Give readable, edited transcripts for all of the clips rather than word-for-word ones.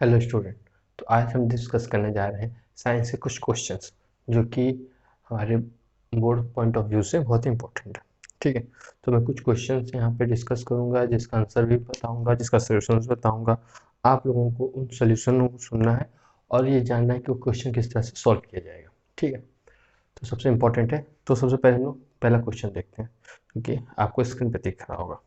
Hello student. तो आज हम डिस्कस करने जा रहे हैं साइंस के कुछ क्वेश्चंस जो कि हमारे बोर्ड पॉइंट ऑफ व्यू से बहुत इंपॉर्टेंट है। ठीक है, तो मैं कुछ क्वेश्चंस यहाँ पे डिस्कस करूँगा, जिसका आंसर भी बताऊँगा, जिसका सोल्यूशन बताऊँगा। आप लोगों को उन सोल्यूशनों को सुनना है और ये जानना है कि वो क्वेश्चन किस तरह से सॉल्व किया जाएगा। ठीक है, तो सबसे इम्पोर्टेंट है। तो सबसे पहले हम लोग पहला क्वेश्चन देखते हैं, क्योंकि आपको स्क्रीन पर दिख रहा होगा।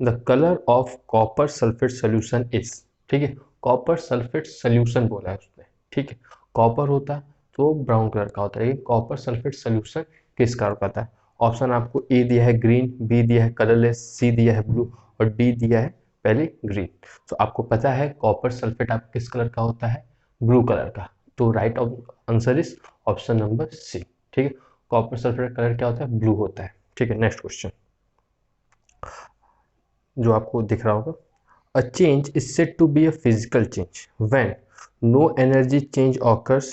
The colour of copper sulphate solution is. ठीक है, कॉपर सल्फेट सोल्यूशन बोला है उसने। ठीक है, कॉपर होता है तो ब्राउन कलर का होता है। ये कॉपर सल्फेट सोल्यूशन किस कलर का होता है? ऑप्शन आपको ए दिया है ग्रीन, बी दिया है कलरलेस, सी दिया है ब्लू और डी दिया है पहले ग्रीन। तो आपको पता है कॉपर सल्फेट आप किस कलर का होता है? ब्लू कलर का। तो right answer is option number C. ठीक है, कॉपर सल्फेट कलर क्या होता है? ब्लू होता है। ठीक है, नेक्स्ट क्वेश्चन जो आपको दिख रहा होगा। A change is said to be a physical change when no energy change occurs,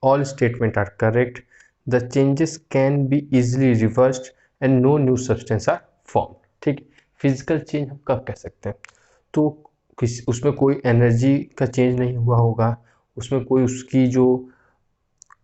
all statements are correct, the changes can be easily reversed and no new substance are formed. ठीक है, physical change हम कब कह सकते हैं? तो उसमें कोई एनर्जी का चेंज नहीं हुआ होगा, उसमें कोई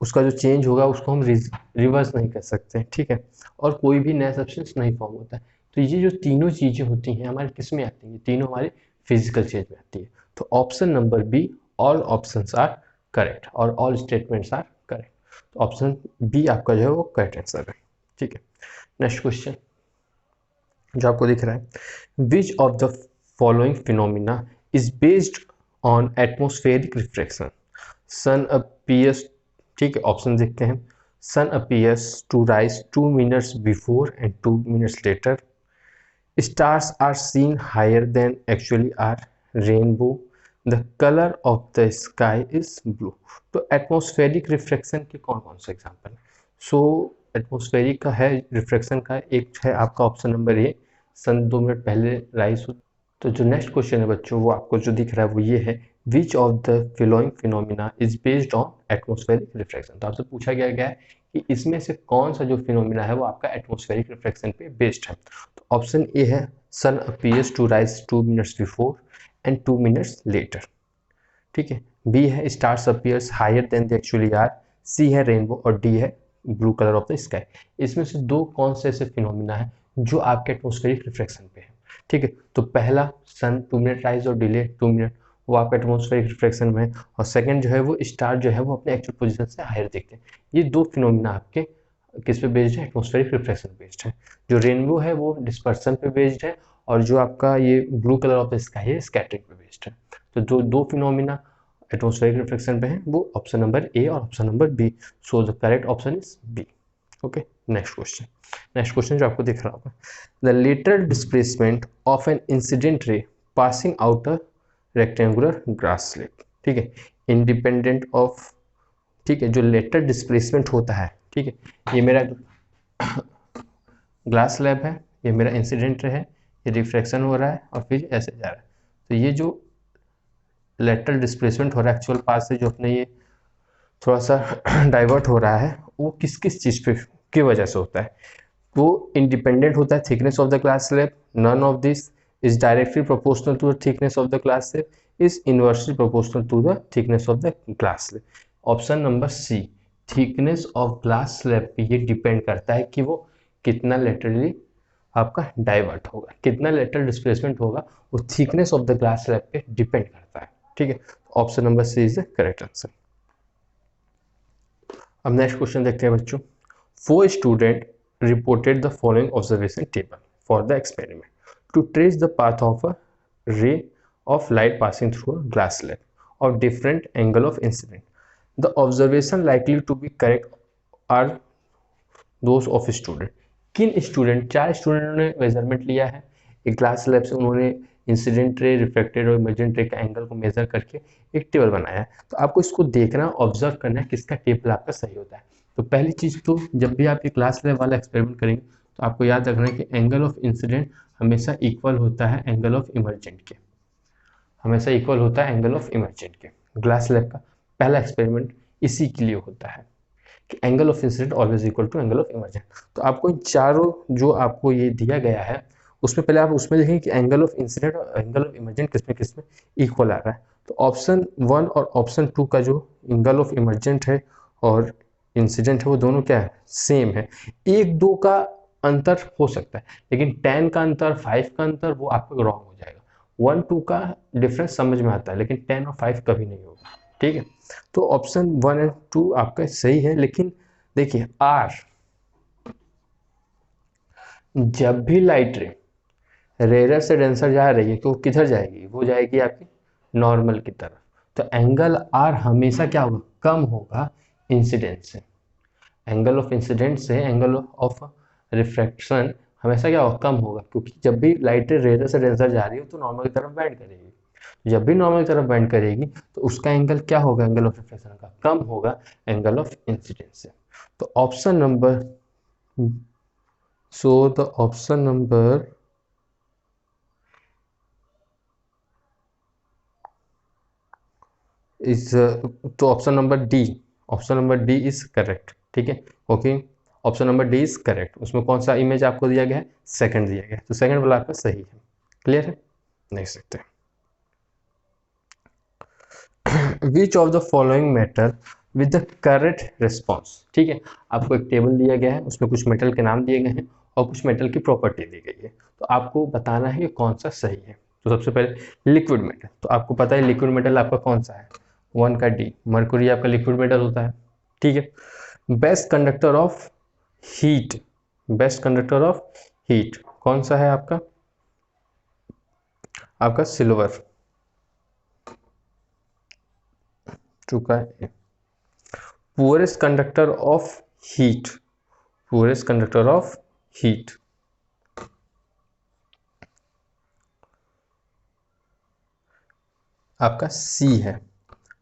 उसका जो चेंज होगा उसको हम रिवर्स नहीं कर सकते। ठीक है, और कोई भी नया सब्सटेंस नहीं फॉर्म होता है। तो ये जो तीनों चीज़ें होती हैं हमारे किस में आती हैं? तीनों हमारे फिजिकल चेंज में आती है। तो option number B, all options are correct और ऑल स्टेटमेंट्स आर करेक्ट। तो ऑप्शन बी आपका जो है वो करेक्ट आंसर है। ठीक है, नेक्स्ट क्वेश्चन जो आपको दिख रहा है, which of the following phenomena is based on atmospheric reflection? Sun appears. ठीक है, ऑप्शन देखते हैं। Sun appears to rise 2 minutes before and 2 minutes later. Stars are seen higher than actually are. Rainbow. The color of the sky is blue. तो atmospheric reflection के कौन कौन से example? सो atmospheric का है रिफ्लेक्शन का, एक है आपका option number A, sun 2 minute पहले राइज हो। तो जो नेक्स्ट क्वेश्चन है बच्चों, वो आपको जो दिख रहा है वो ये है, which of the following phenomena is based on atmospheric reflection. तो आपसे पूछा गया है कि इसमें से कौन सा जो फिनोमिना है वो आपका एटमॉस्फेरिक रिफ्लेक्शन पे बेस्ड है। तो ऑप्शन ए है sun appears to rise 2 minutes before and 2 minutes later. ठीक है, बी है stars appears higher than the actually are, C है रेनबो और डी है blue colour of the sky. इसमें से दो कौन से ऐसे फिनोमिना है जो आपके एटमॉस्फेरिक रिफ्लेक्शन पे है? ठीक है, तो पहला सन 2 minute राइज और डिले 2 minute, वो आपका एटमॉस्फेरिक रिफ्लेक्शन में है। और सेकंड जो है वो स्टार जो है वो अपने एक्चुअल पोजीशन से हायर दिखते हैं। ये दो फिनोमिना आपके किस पे बेस्ड है? एटमॉस्फेरिक रिफ्लेक्शन बेस्ड है। जो रेनबो है वो डिस्पर्सन पे बेस्ड है और जो आपका ये blue colour of the sky है स्कैटरिंग पे बेस्ड है। तो जो दो फिनोमिना एटमॉस्फेरिक रिफ्लेक्शन पे है वो ऑप्शन नंबर ए और option number B. So the correct option is B. Okay, next question जो आपको दिख रहा होगा, the lateral displacement of an incident ray passing out a rectangular glass slab. ठीक है, इंडिपेंडेंट ऑफ। ठीक है, जो लेटरल डिस्प्लेसमेंट होता है, ठीक है, ये मेरा ग्लास स्लैब है, ये मेरा इंसिडेंट रे है, ये रिफ्लेक्शन हो रहा है और फिर ऐसे जा रहा है। तो ये जो लेटरल डिस्प्लेसमेंट हो रहा है एक्चुअल पाथ से, जो अपने ये थोड़ा सा डाइवर्ट हो रहा है, वो किस किस चीज़ पे की वजह से होता है? वो इंडिपेंडेंट होता है thickness of the glass slab, none of this is directly proportional to the thickness of the glass slab, is inversely proportional to the thickness of the glass slab. Option number C, thickness of glass slab पे ये depend करता है कि वो कितना laterally आपका divert होगा, कितना लेटरल डिस्प्लेसमेंट होगा, वो thickness of the glass slab पे डिपेंड करता है। ठीक है, option number C is the correct answer. अब नेक्स्ट क्वेश्चन देखते हैं बच्चों। 4 students reported the following observation table for the experiment to trace the path of a ray of light passing through a glass slab of different angle of incident. The observation likely to be correct are those of student. किन student? 4 स्टूडेंटों ने measurement लिया है एक glass slab से, उन्होंने incident ray, reflected और emergent रे का एंगल को मेजर करके एक टेबल बनाया है। तो आपको इसको देखना, ऑब्जर्व करना है किसका टेबल आपका सही होता है। तो पहली चीज़ तो जब भी आप ये ग्लास स्लैब वाला एक्सपेरिमेंट करेंगे तो आपको याद रखना है कि एंगल ऑफ इंसिडेंट हमेशा इक्वल होता है एंगल ऑफ इमर्जेंट के, हमेशा इक्वल होता है एंगल ऑफ इमर्जेंट के। ग्लास स्लैब का पहला एक्सपेरिमेंट इसी के लिए होता है कि angle of incident always equal to angle of emergent. तो आपको इन चारों जो आपको ये दिया गया है उसमें पहले आप उसमें देखें कि एंगल ऑफ इंसिडेंट और एंगल ऑफ इमर्जेंट किसमें किसमें इक्वल आ रहा है। तो ऑप्शन 1 और ऑप्शन 2 का जो एंगल ऑफ इमर्जेंट है और इंसिडेंट है वो दोनों क्या है, सेम है। एक दो का अंतर हो सकता है, लेकिन 10 का अंतर, 5 का अंतर वो आपको रॉन्ग हो जाएगा। 1 2 का डिफरेंस समझ में आता है, लेकिन 10 और 5 कभी नहीं होगा, ठीक है। तो ऑप्शन 1 एंड 2 आपका सही है, लेकिन देखिए आर, जब भी लाइट रे रेयर से डेंसर जा रही है तो किधर जाएगी, वो जाएगी आपकी नॉर्मल की तरफ। तो एंगल आर हमेशा क्या होगा, कम होगा इंसिडेंट से। एंगल ऑफ इंसिडेंट से एंगल ऑफ रिफ्रैक्शन हमेशा क्या होगा, कम होगा, क्योंकि जब भी लाइट रेयर से डेंसर जा रही हो तो नॉर्मल की तरफ बेंड करेगी। जब भी नॉर्मल की तरफ बेंड करेगी तो उसका एंगल क्या होगा, एंगल ऑफ रिफ्रैक्शन का कम होगा एंगल ऑफ इंसिडेंट से। तो option number, so the option number is, तो option number D, option number D is correct, ठीक है। Okay, option number D is correct. उसमें कौन सा इमेज आपको दिया गया है, सेकंड दिया गया है, तो सेकंड वाला आपका सही है। क्लियर है, देख सकते हैं। विच of the following metal with the correct response, ठीक है। आपको एक टेबल दिया गया है, उसमें कुछ मेटल के नाम दिए गए हैं और कुछ मेटल की प्रॉपर्टी दी गई है, तो आपको बताना है कि कौन सा सही है। तो सबसे पहले लिक्विड मेटल, तो आपको पता है लिक्विड मेटल आपका कौन सा है, 1 का डी, मरकुरी आपका लिक्विड मेटल होता है, ठीक है। Best conductor of heat, best conductor of heat कौन सा है आपका, आपका सिल्वर, चुका है। Poorest conductor of heat, poorest conductor of heat आपका सी है,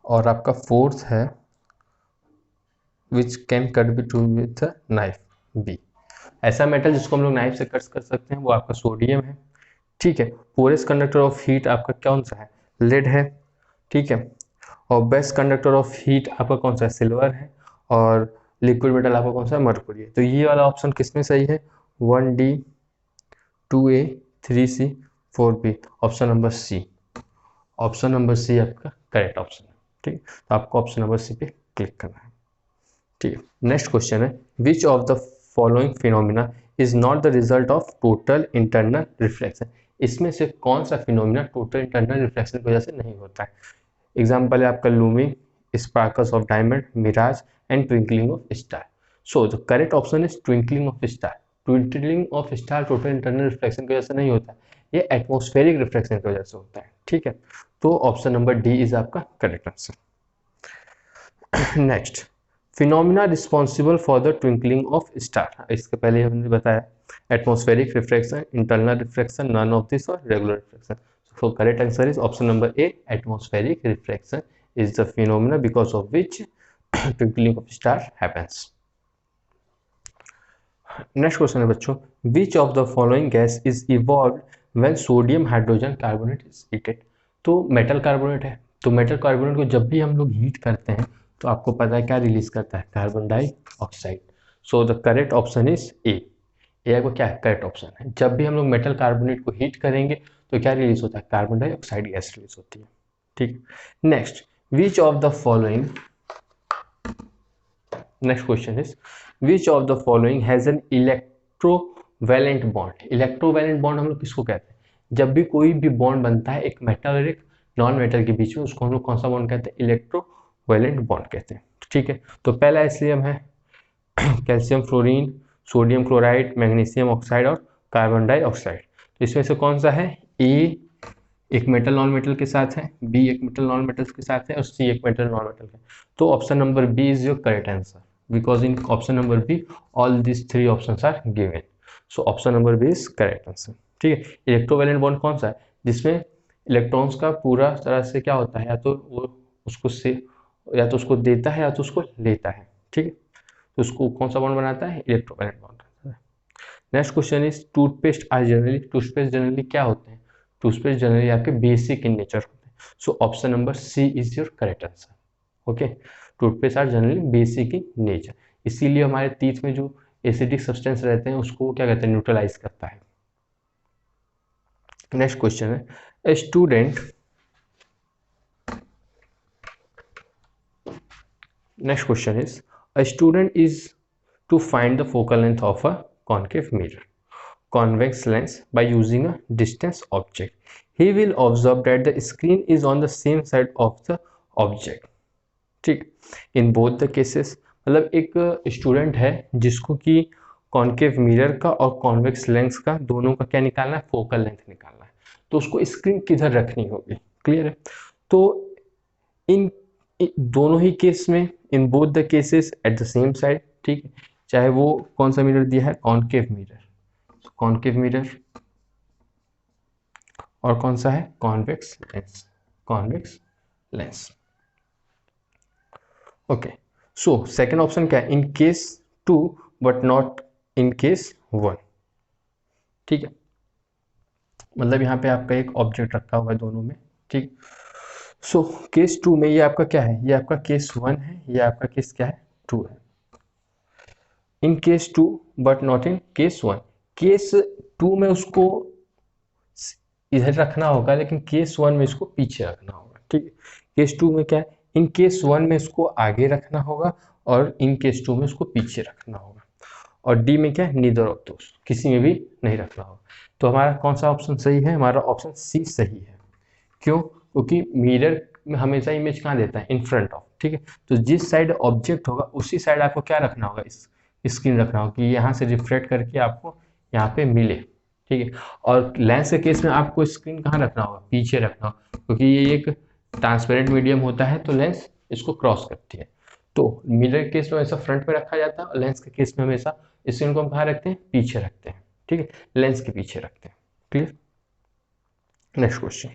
और आपका फोर्थ है which can cut be to with knife, B. ऐसा मेटल जिसको हम लोग नाइफ से कट कर सकते हैं वो आपका सोडियम है, ठीक है। पुअरेस्ट कंडक्टर ऑफ हीट आपका कौन सा है, लेड है, ठीक है। और बेस्ट कंडक्टर ऑफ हीट आपका कौन सा है, सिल्वर है। और लिक्विड मेटल आपका कौन सा है, मरकुरी है। तो ये वाला ऑप्शन किसमें सही है, 1D 2A 3C 4B, option number C, option number C आपका करेक्ट ऑप्शन है, ठीक। तो आपको ऑप्शन नंबर सी पे क्लिक करना है, ठीक है। नेक्स्ट क्वेश्चन है, which of the following phenomena is not the result of total internal reflection, इसमें से कौन सा फिनोमिना टोटल इंटरनल रिफ्लेक्शन की वजह से नहीं होता है। एग्जाम्पल है आपका looming, sparkles of diamond, mirage and twinkling of star. So the correct option is twinkling of star. Twinkling of star total internal reflection की वजह से नहीं होता है, ये एटमॉस्फेरिक रिफ्लेक्शन की वजह से होता है, ठीक है। तो ऑप्शन नंबर डी इज आपका correct answer. Next, phenomena responsible for the twinkling of star, इसके पहले हमने बताया atmospheric reflection, internal reflection, none of this और regular reflection. So correct answer is option number A, atmospheric reflection is the phenomena because of which twinkling of star happens. Next question है बच्चों, which of the following gas is evolved when sodium hydrogen carbonate is heated। तो metal carbonate है, तो metal carbonate को जब भी हम लोग हीट करते हैं तो आपको पता है क्या रिलीज करता है, carbon dioxide. So the correct option is A, A को क्या है, करेक्ट ऑप्शन है। जब भी हम लोग मेटल कार्बोनेट को हीट करेंगे तो क्या रिलीज होता है, कार्बन डाइऑक्साइड गैस रिलीज होती है, ठीक। Next, which of the following, next question is which of the following has an electrovalent bond. Electrovalent bond हम लोग किसको कहते हैं, जब भी कोई भी बॉन्ड बनता है एक मेटल और एक नॉन मेटल के बीच में, उसको हम लोग कौन सा बॉन्ड कहते हैं, इलेक्ट्रोवैलेंट बॉन्ड कहते हैं, ठीक है। तो पहला एसलियम है calcium fluorine, sodium chloride, magnesium oxide और कार्बन डाइऑक्साइड। तो इसमें से कौन सा है, ए एक मेटल नॉन मेटल के साथ है, बी एक मेटल नॉन मेटल के साथ है और सी एक मेटल नॉन मेटल के। तो option number B is your correct answer, because in option number B all this three options are given. So option number B is correct answer, ठीक है। Electrovalent bond कौन सा है, जिसमें इलेक्ट्रॉन्स का पूरा तरह से क्या होता है, या तो वो उसको से या तो उसको देता है या तो उसको लेता है, ठीक है। तो उसको कौन सा बॉन्ड बनाता है, electrovalent bond. Next question is toothpaste are generally, toothpaste generally क्या होते हैं, टूथपेस्ट जनरली आपके बेसिक इन नेचर होते हैं। So option number C is your correct answer, okay. Toothpaste are generally basic in nature, इसीलिए हमारे टीथ में जो एसिडिक सब्सटेंस रहते हैं उसको क्या कहते हैं, न्यूट्रलाइज करता है। नेक्स्ट क्वेश्चन है, a student Next question is, a student is to find the focal length of a concave mirror convex lens by using a distance object. He will observe that the screen is on the same side of the object. ठीक, in both the cases, मतलब एक student है जिसको कि concave mirror का और convex lens का दोनों का क्या निकालना है, फोकल लेंथ निकालना है, तो उसको स्क्रीन किधर रखनी होगी, क्लियर है। तो इन दोनों ही केस में, in both the cases at the same side, ठीक है, चाहे वो कौन सा मिरर दिया है, कॉन्केव मिरर, कॉन्केव मिरर, और कौन सा है, convex lens, convex lens. Okay, so second option क्या है, in case 2 but not in case 1, ठीक है, मतलब यहाँ पे आपका एक ऑब्जेक्ट रखा हुआ है दोनों में, ठीक। सो केस 2 में ये आपका क्या है, ये आपका केस 1 है, ये आपका केस क्या है, 2 है। In case 2 but not in case 1, case 2 में उसको इधर रखना होगा, लेकिन केस 1 में इसको पीछे रखना होगा, ठीक है। केस 2 में क्या है, इन केस 1 में इसको आगे रखना होगा और इन केस 2 में इसको पीछे रखना होगा, और डी में क्या है, नीदर ऑफ दोस, किसी में भी नहीं रखना होगा। तो हमारा कौन सा ऑप्शन सही है, हमारा ऑप्शन सी सही है। क्यों, क्योंकि मिरर में हमेशा इमेज कहाँ देता है, इन फ्रंट ऑफ, ठीक है। तो जिस साइड ऑब्जेक्ट होगा उसी साइड आपको क्या रखना होगा, इस स्क्रीन रखना होगा कि यहाँ से रिफ्लेक्ट करके आपको यहाँ पे मिले, ठीक है। और लेंस के केस में आपको स्क्रीन कहाँ रखना होगा, पीछे रखना होगा, क्योंकि ये एक ट्रांसपेरेंट मीडियम होता है तो लेंस इसको क्रॉस करती है। तो मिरर के केस में हमेशा फ्रंट में रखा जाता है, और लेंस के केस में हमेशा स्क्रीन को हम कहाँ रखते हैं, पीछे रखते हैं, ठीक है, लेंस के पीछे रखते हैं, क्लियर। नेक्स्ट क्वेश्चन,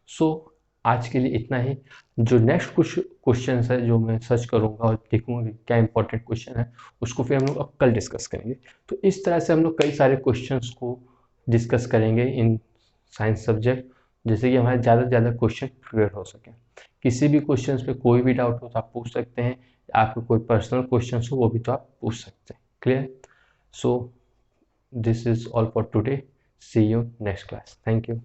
सो आज के लिए इतना ही। जो नेक्स्ट कुछ क्वेश्चन है जो मैं सर्च करूंगा और देखूंगा क्या इंपॉर्टेंट क्वेश्चन है, उसको फिर हम लोग अब कल डिस्कस करेंगे। तो इस तरह से हम लोग कई सारे क्वेश्चंस को डिस्कस करेंगे इन साइंस सब्जेक्ट, जैसे कि हमारे ज़्यादा से ज़्यादा क्वेश्चन क्लियर हो सके। किसी भी क्वेश्चन पे कोई भी डाउट हो तो आप पूछ सकते हैं, आपको कोई पर्सनल क्वेश्चन हो वो भी तो आप पूछ सकते हैं, clear. So this is all for today, see you next class, thank you.